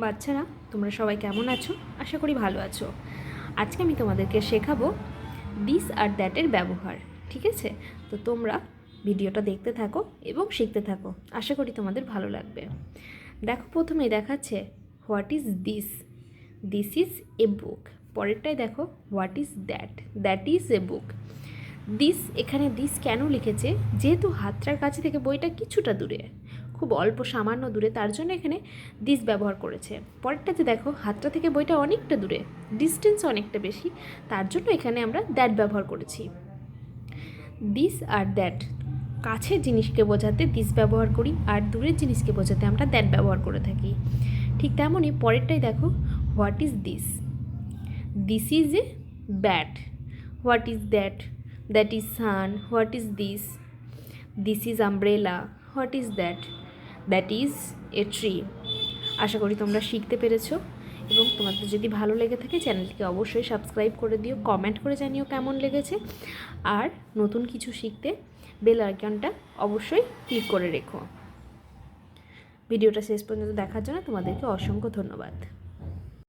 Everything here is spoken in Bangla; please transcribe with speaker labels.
Speaker 1: বাচ্চারা, তোমরা সবাই কেমন আছো? আশা করি ভালো আছো। আজকে আমি তোমাদেরকে শেখাবো দিস আর দ্যাটের ব্যবহার। ঠিক আছে? তো তোমরা ভিডিওটা দেখতে থাকো এবং শিখতে থাকো। আশা করি তোমাদের ভালো লাগবে। দেখো, প্রথমেই দেখাচ্ছে what is this. This is a book. পরেরটাই দেখো what is that. That is a book. This, এখানে দিস কেন লিখেছে? যেহেতু হাতটার কাছে থেকে বইটা কিছুটা দূরে, খুব অল্প সামান্য দূরে, তার জন্য এখানে দিস ব্যবহার করেছে। পরেরটাতে দেখো হাতটা থেকে বইটা অনেকটা দূরে, ডিস্টেন্স অনেকটা বেশি, তার জন্য এখানে আমরা দ্যাট ব্যবহার করেছি। দিস আর দ্যাট, কাছের জিনিসকে বোঝাতে দিস ব্যবহার করি, আর দূরের জিনিসকে বোঝাতে আমরা দ্যাট ব্যবহার করে থাকি। ঠিক তেমনই পরেরটাই দেখো what is this. This is a bat. What is that? That is sun. What is this? This is umbrella. What is that? That is a tree. আশা করি তোমরা শিখতে পেরেছো, এবং তোমাদের যদি ভালো লেগে থাকে চ্যানেলটিকে অবশ্যই সাবস্ক্রাইব করে দিও, কমেন্ট করে জানিও কেমন লেগেছে, আর নতুন কিছু শিখতে বেল আইকনটা অবশ্যই ক্লিক করে রেখো। ভিডিওটা শেষ পর্যন্ত দেখার জন্য তোমাদেরকে অসংখ্য ধন্যবাদ।